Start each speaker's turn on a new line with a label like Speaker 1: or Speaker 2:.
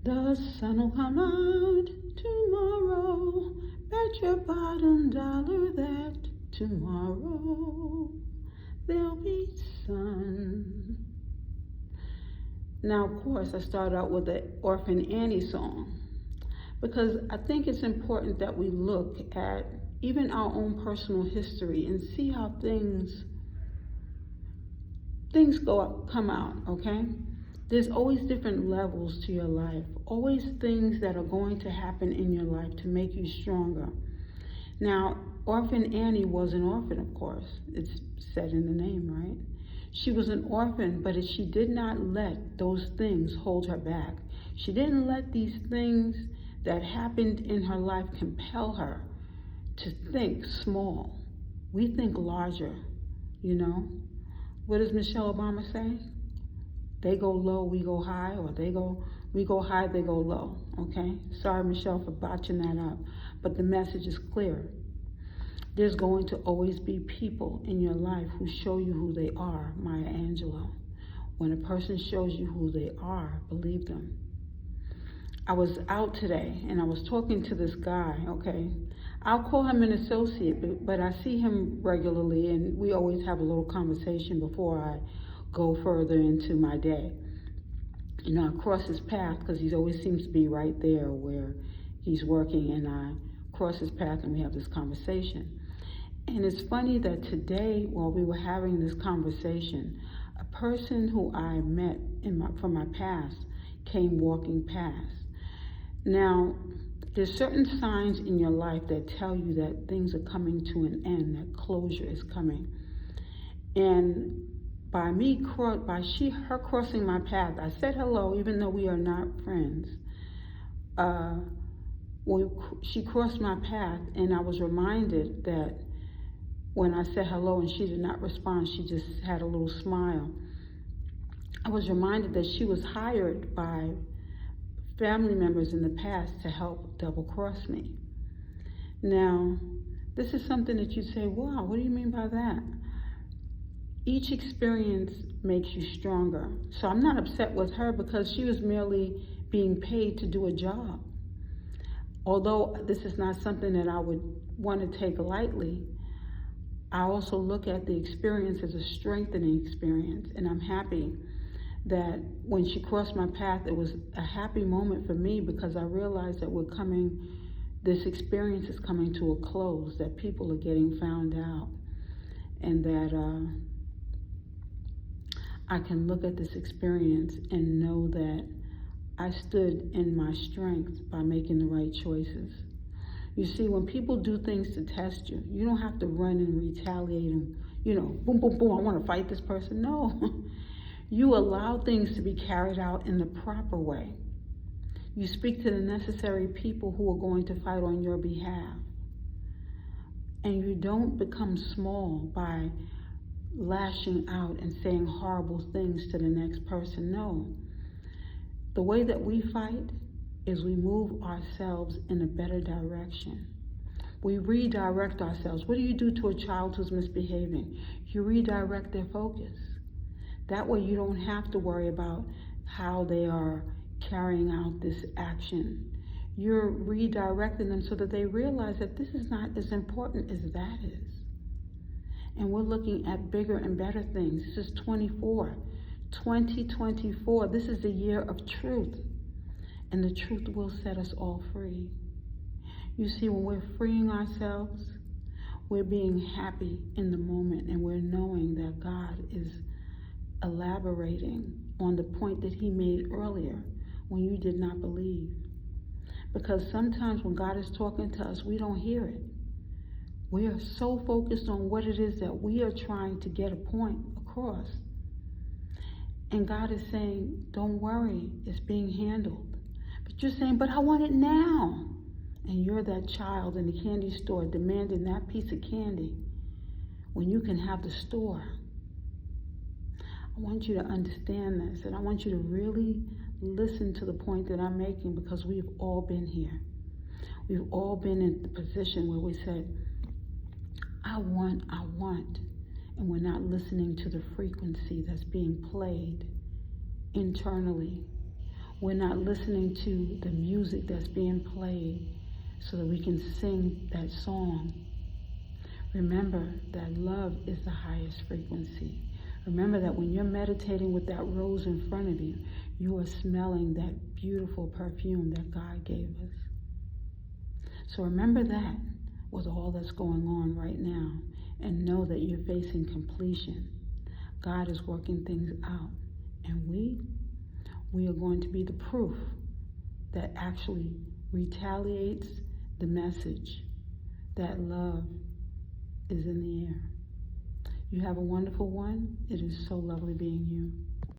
Speaker 1: The sun will come out tomorrow. Bet your bottom dollar that tomorrow there'll be sun. Now, of course, I start out with the Orphan Annie song because I think it's important that we look at even our own personal history and see how things come out, okay? There's always different levels to your life, always things that are going to happen in your life to make you stronger. Now, Orphan Annie was an orphan, of course. It's said in the name, right? She was an orphan, but she did not let those things hold her back. She didn't let these things that happened in her life compel her to think small. We think larger, you know? What does Michelle Obama say? They go low, we go high, or we go high, they go low, okay? Sorry, Michelle, for botching that up, but the message is clear. There's going to always be people in your life who show you who they are, Maya Angelou. When a person shows you who they are, believe them. I was out today and I was talking to this guy, okay? I'll call him an associate, but I see him regularly and we always have a little conversation before I go further into my day. You know, I cross his path because he always seems to be right there where he's working, and I cross his path and we have this conversation. And it's funny that today, while we were having this conversation, a person who I met from my past came walking past. Now, there's certain signs in your life that tell you that things are coming to an end, that closure is coming. And by her crossing my path, I said hello, even though we are not friends. She crossed my path, and I was reminded that when I said hello and she did not respond, she just had a little smile. I was reminded that she was hired by family members in the past to help double cross me. Now, this is something that you say, wow, what do you mean by that? Each experience makes you stronger. So I'm not upset with her because she was merely being paid to do a job. Although this is not something that I would want to take lightly, I also look at the experience as a strengthening experience, and I'm happy that when she crossed my path, it was a happy moment for me because I realized that this experience is coming to a close, that people are getting found out, and that I can look at this experience and know that I stood in my strength by making the right choices. You see, when people do things to test you, you don't have to run and retaliate and, boom, boom, boom, I want to fight this person. No. You allow things to be carried out in the proper way. You speak to the necessary people who are going to fight on your behalf. And you don't become small by lashing out and saying horrible things to the next person. No. The way that we fight is we move ourselves in a better direction. We redirect ourselves. What do you do to a child who's misbehaving? You redirect their focus. That way you don't have to worry about how they are carrying out this action. You're redirecting them so that they realize that this is not as important as that is. And we're looking at bigger and better things. This is 2024. This is the year of truth. And the truth will set us all free. You see, when we're freeing ourselves, we're being happy in the moment, and we're knowing that God is elaborating on the point that he made earlier when you did not believe. Because sometimes when God is talking to us, we don't hear it. We are so focused on what it is that we are trying to get a point across. And God is saying, don't worry, it's being handled. But you're saying, but I want it now. And you're that child in the candy store demanding that piece of candy when you can have the store. I want you to understand this, and I want you to really listen to the point that I'm making, because we've all been here. We've all been in the position where we said, I want, and we're not listening to the frequency that's being played internally. We're not listening to the music that's being played so that we can sing that song. Remember that love is the highest frequency. Remember that when you're meditating with that rose in front of you, you are smelling that beautiful perfume that God gave us. So remember that with all that's going on right now, and know that you're facing completion. God is working things out, and we are going to be the proof that actually retaliates the message that love is in the air. You have a wonderful one. It is so lovely being you.